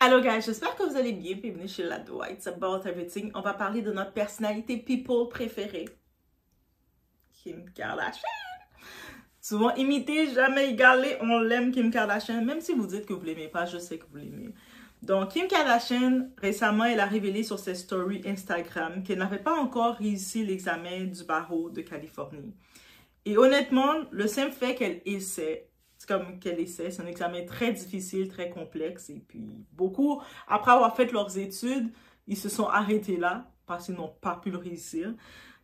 Hello guys, j'espère que vous allez bien. Bienvenue chez Lado. It's about everything. On va parler de notre personnalité people préférée. Kim Kardashian. Souvent imité, jamais égalé. On l'aime Kim Kardashian. Même si vous dites que vous ne l'aimez pas, je sais que vous l'aimez. Donc Kim Kardashian, récemment, elle a révélé sur ses stories Instagram qu'elle n'avait pas encore réussi l'examen du barreau de Californie. Et honnêtement, le simple fait qu'elle essaie, c'est comme qu'elle essaie, c'est un examen très difficile, très complexe. Et puis, beaucoup, après avoir fait leurs études, ils se sont arrêtés là parce qu'ils n'ont pas pu le réussir.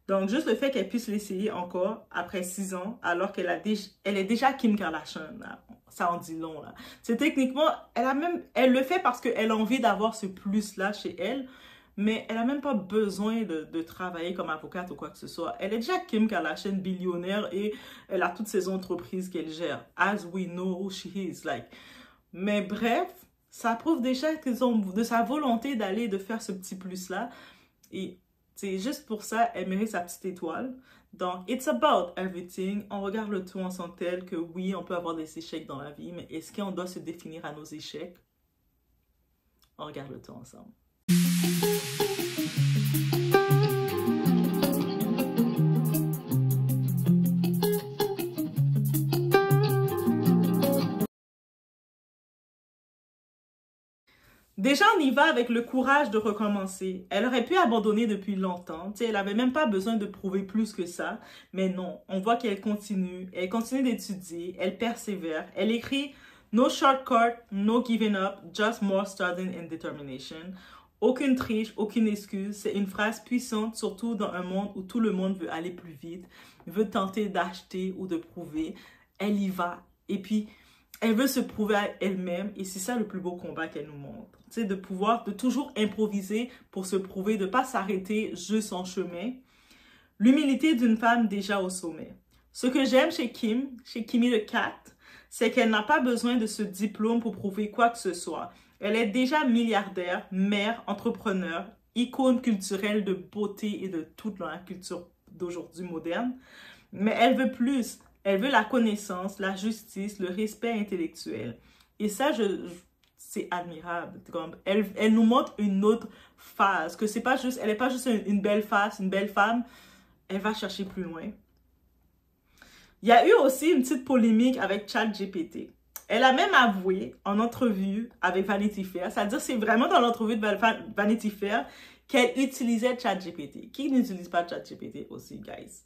Donc, juste le fait qu'elle puisse l'essayer encore après 6 ans, alors qu'elle elle est déjà Kim Kardashian, là, ça en dit long, là. C'est techniquement, elle le fait parce qu'elle a envie d'avoir ce plus-là chez elle, mais elle n'a même pas besoin de travailler comme avocate ou quoi que ce soit. Elle est déjà Kim Kardashian, billionnaire, et elle a toutes ses entreprises qu'elle gère. As we know who she is, like. Mais bref, ça prouve déjà qu'ils ont de sa volonté d'aller, de faire ce petit plus-là. Et c'est juste pour ça, elle mérite sa petite étoile. Donc, it's about everything. On regarde le tout en tant que tel que oui, on peut avoir des échecs dans la vie, mais est-ce qu'on doit se définir à nos échecs? On regarde le tout ensemble. Déjà, on y va avec le courage de recommencer. Elle aurait pu abandonner depuis longtemps. Elle n'avait même pas besoin de prouver plus que ça. Mais non, on voit qu'elle continue. Elle continue d'étudier. Elle persévère. Elle écrit « No shortcut, no giving up, just more studying and determination ». Aucune triche, aucune excuse. C'est une phrase puissante, surtout dans un monde où tout le monde veut aller plus vite, veut tenter d'acheter ou de prouver. Elle y va. Et puis, elle veut se prouver à elle-même. Et c'est ça le plus beau combat qu'elle nous montre. C'est de pouvoir, de toujours improviser pour se prouver, de ne pas s'arrêter juste en chemin. L'humilité d'une femme déjà au sommet. Ce que j'aime chez Kimmy the Cat, c'est qu'elle n'a pas besoin de ce diplôme pour prouver quoi que ce soit. Elle est déjà milliardaire, mère, entrepreneur, icône culturelle de beauté et de toute la culture d'aujourd'hui moderne. Mais elle veut plus. Elle veut la connaissance, la justice, le respect intellectuel. Et ça, c'est admirable. Elle nous montre une autre phase. Que c'est pas juste, elle n'est pas juste une belle face, une belle femme. Elle va chercher plus loin. Il y a eu aussi une petite polémique avec ChatGPT. Elle a même avoué en entrevue avec Vanity Fair, c'est-à-dire c'est vraiment dans l'entrevue de Vanity Fair qu'elle utilisait ChatGPT. Qui n'utilise pas ChatGPT aussi, guys?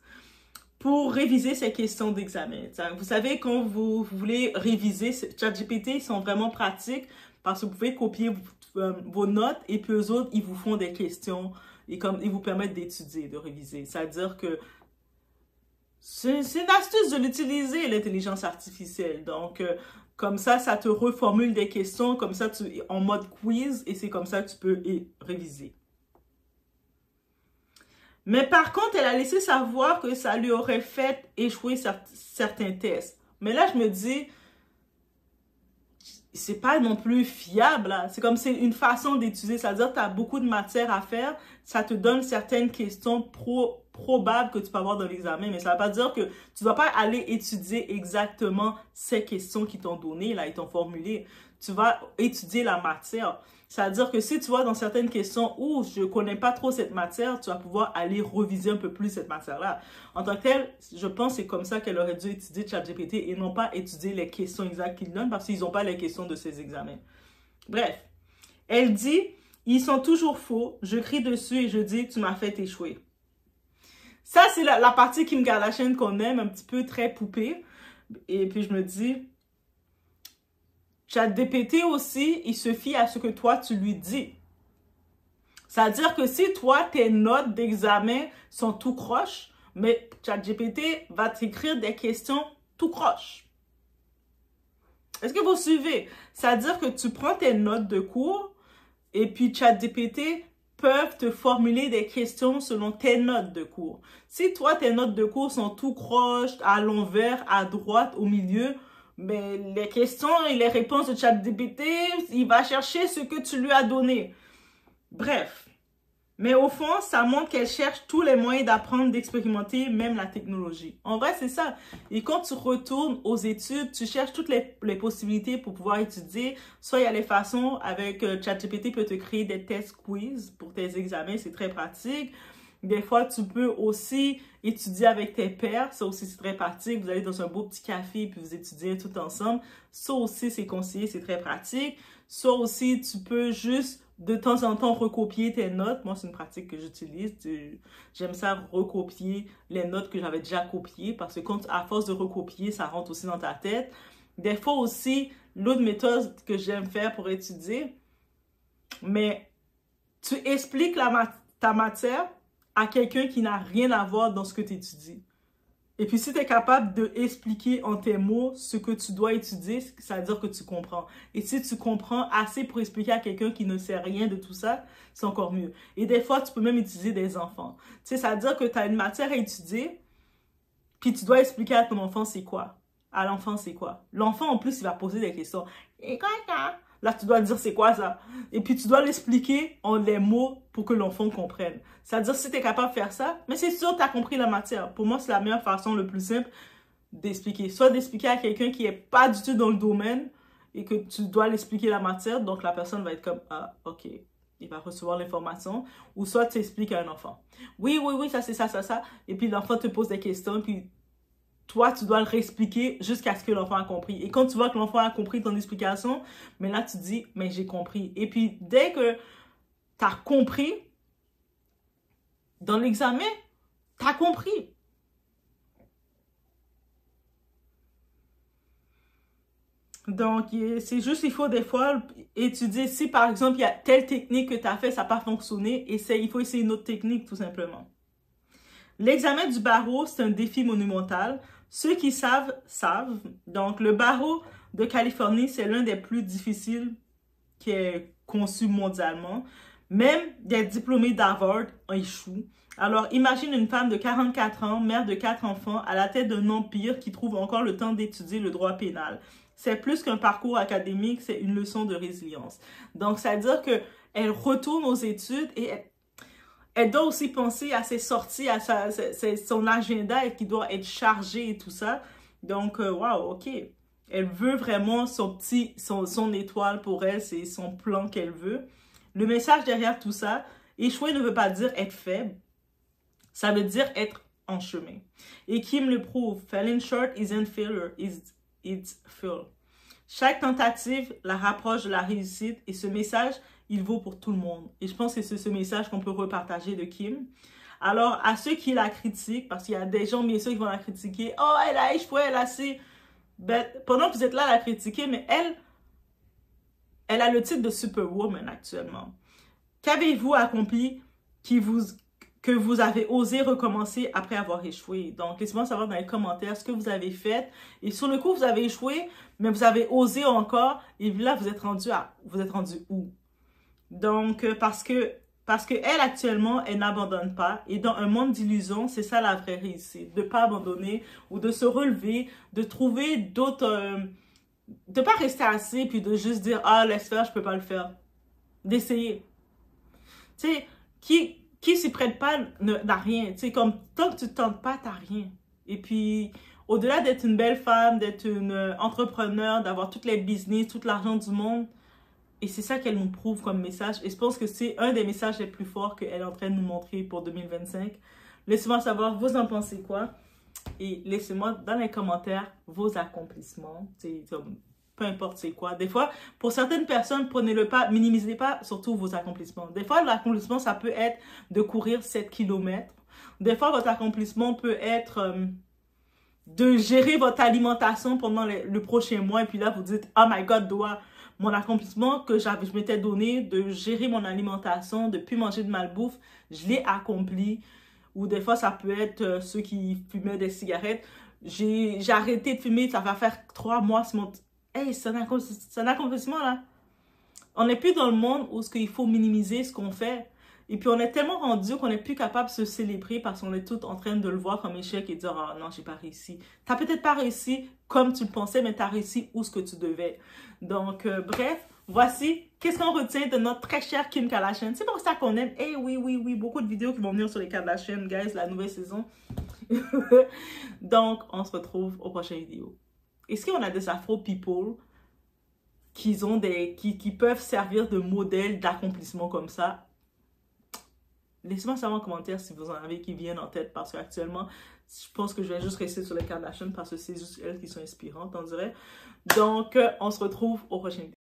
Pour réviser ces questions d'examen. Vous savez, quand vous voulez réviser, ChatGPT, ils sont vraiment pratiques parce que vous pouvez copier vos notes et puis eux autres, ils vous font des questions et ils vous permettent d'étudier, de réviser. C'est-à-dire que c'est une astuce de l'utiliser, l'intelligence artificielle. Donc, comme ça te reformule des questions, comme ça, en mode quiz, et c'est comme ça que tu peux réviser. Mais par contre, elle a laissé savoir que ça lui aurait fait échouer certains tests. Mais là, je me dis, c'est pas non plus fiable. C'est comme c'est une façon d'étudier. C'est-à-dire que tu as beaucoup de matière à faire. Ça te donne certaines questions probables que tu peux avoir dans l'examen. Mais ça ne veut pas dire que tu ne dois pas aller étudier exactement ces questions qu'ils t'ont données, là, ils t'ont formulées. Tu vas étudier la matière. C'est-à-dire que si tu vois dans certaines questions où je ne connais pas trop cette matière, tu vas pouvoir aller reviser un peu plus cette matière-là. En tant que telle, je pense que c'est comme ça qu'elle aurait dû étudier ChatGPT et non pas étudier les questions exactes qu'ils donnent parce qu'ils n'ont pas les questions de ces examens. Bref, elle dit « Ils sont toujours faux, je crie dessus et je dis « Tu m'as fait échouer ». Ça, c'est la partie Kim Kardashian qu'on aime, un petit peu très poupée. Et puis je me dis... ChatGPT aussi, il se fie à ce que toi, tu lui dis. C'est-à-dire que si toi, tes notes d'examen sont tout croches, mais ChatGPT va t'écrire des questions tout croches. Est-ce que vous suivez? C'est-à-dire que tu prends tes notes de cours et puis ChatGPT peuvent te formuler des questions selon tes notes de cours. Si toi, tes notes de cours sont tout croches, à l'envers, à droite, au milieu, mais les questions et les réponses de ChatGPT, il va chercher ce que tu lui as donné. Bref, Mais au fond, ça montre qu'elle cherche tous les moyens d'apprendre, d'expérimenter, même la technologie. En vrai, c'est ça. Et quand tu retournes aux études, tu cherches toutes les possibilités pour pouvoir étudier. Soit il y a les façons avec ChatGPT peut te créer des tests quiz pour tes examens, c'est très pratique. Des fois, tu peux aussi étudier avec tes pairs. Ça aussi, c'est très pratique. Vous allez dans un beau petit café puis vous étudiez tout ensemble. Ça aussi, c'est conseillé, c'est très pratique. Ça aussi, tu peux juste de temps en temps recopier tes notes. Moi, c'est une pratique que j'utilise. J'aime ça recopier les notes que j'avais déjà copiées parce que quand, à force de recopier, ça rentre aussi dans ta tête. Des fois aussi, l'autre méthode que j'aime faire pour étudier, mais tu expliques ta matière à quelqu'un qui n'a rien à voir dans ce que tu étudies. Et puis, si tu es capable d'expliquer en tes mots ce que tu dois étudier, ça veut dire que tu comprends. Et si tu comprends assez pour expliquer à quelqu'un qui ne sait rien de tout ça, c'est encore mieux. Et des fois, tu peux même utiliser des enfants. Tu sais, ça veut dire que tu as une matière à étudier, puis tu dois expliquer à ton enfant c'est quoi. À l'enfant, c'est quoi. L'enfant, en plus, il va poser des questions. Et quoi ça? Là, tu dois dire c'est quoi ça? Et puis, tu dois l'expliquer en les mots pour que l'enfant comprenne. C'est-à-dire, si tu es capable de faire ça, mais c'est sûr que tu as compris la matière. Pour moi, c'est la meilleure façon, le plus simple d'expliquer. Soit d'expliquer à quelqu'un qui n'est pas du tout dans le domaine et que tu dois l'expliquer la matière. Donc, la personne va être comme, ah, ok, il va recevoir l'information. Ou soit tu expliques à un enfant. Oui, oui, oui, ça, c'est ça, ça, ça. Et puis, l'enfant te pose des questions, puis toi, tu dois le réexpliquer jusqu'à ce que l'enfant a compris. Et quand tu vois que l'enfant a compris ton explication, mais là, tu dis, mais j'ai compris. Et puis, dès que tu as compris, dans l'examen, tu as compris. Donc, c'est juste, il faut des fois étudier. Si, par exemple, il y a telle technique que tu as fait, ça n'a pas fonctionné, il faut essayer une autre technique, tout simplement. L'examen du barreau, c'est un défi monumental. Ceux qui savent, savent. Donc, le barreau de Californie, c'est l'un des plus difficiles qui est conçu mondialement. Même des diplômés d'Harvard échouent. Alors, imagine une femme de 44 ans, mère de 4 enfants, à la tête d'un empire qui trouve encore le temps d'étudier le droit pénal. C'est plus qu'un parcours académique, c'est une leçon de résilience. Donc, ça veut dire qu'elle retourne aux études et elle doit aussi penser à ses sorties, à son agenda et qui doit être chargé et tout ça. Donc, wow, ok. Elle veut vraiment son étoile pour elle, c'est son plan qu'elle veut. Le message derrière tout ça, échouer ne veut pas dire être faible. Ça veut dire être en chemin. Et Kim le prouve, falling short isn't failure, it's fuel. Chaque tentative la rapproche de la réussite et ce message, il vaut pour tout le monde. Et je pense que c'est ce message qu'on peut repartager de Kim. Alors, à ceux qui la critiquent, parce qu'il y a des gens, bien sûr, qui vont la critiquer. Oh, elle a échoué, elle a assez. Ben, pendant que vous êtes là à la critiquer, mais elle a le titre de Superwoman actuellement. Qu'avez-vous accompli que vous avez osé recommencer après avoir échoué? Donc, laissez-moi savoir dans les commentaires ce que vous avez fait. Et sur le coup, vous avez échoué, mais vous avez osé encore. Et là, vous êtes rendu où? Donc, parce que elle, actuellement, elle n'abandonne pas. Et dans un monde d'illusions, c'est ça la vraie réussite. De ne pas abandonner ou de se relever, de trouver d'autres... de ne pas rester assis puis de juste dire « Ah, laisse faire, je ne peux pas le faire. » D'essayer. Tu sais, qui s'y prête pas n'a rien. Tu sais, comme tant que tu ne tentes pas, tu n'as rien. Et puis, au-delà d'être une belle femme, d'être une entrepreneur, d'avoir toutes les business, tout l'argent du monde, et c'est ça qu'elle nous prouve comme message. Et je pense que c'est un des messages les plus forts qu'elle est en train de nous montrer pour 2025. Laissez-moi savoir, vous en pensez quoi? Et laissez-moi dans les commentaires vos accomplissements. Peu importe c'est quoi. Des fois, pour certaines personnes, prenez-le pas, minimisez pas surtout vos accomplissements. Des fois, l'accomplissement, ça peut être de courir 7 km. Des fois, votre accomplissement peut être de gérer votre alimentation pendant le prochain mois. Et puis là, vous dites, oh my God, mon accomplissement que je m'étais donné de gérer mon alimentation, de ne plus manger de malbouffe, je l'ai accompli. Ou des fois, ça peut être ceux qui fumaient des cigarettes. J'ai arrêté de fumer, ça va faire 3 mois. Hey, c'est un accomplissement, là. On n'est plus dans le monde où il faut minimiser ce qu'on fait. Et puis, on est tellement rendu qu'on n'est plus capable de se célébrer parce qu'on est tous en train de le voir comme échec et dire « Ah non, j'ai pas réussi. » Tu n'as peut-être pas réussi comme tu le pensais, mais tu as réussi où ce que tu devais. Donc, bref, voici Qu'est-ce qu'on retient de notre très chère Kim Kardashian? C'est pour ça qu'on aime. Eh oui, oui, oui, beaucoup de vidéos qui vont venir sur les Kardashian, guys, la nouvelle saison. Donc, on se retrouve aux prochaines vidéos. Est-ce qu'on a des Afro people qui peuvent servir de modèle d'accomplissement comme ça? Laissez-moi savoir en commentaire si vous en avez qui viennent en tête, parce qu'actuellement, je pense que je vais juste rester sur les Kardashian parce que c'est juste elles qui sont inspirantes, on dirait. Donc, on se retrouve aux prochaines vidéos.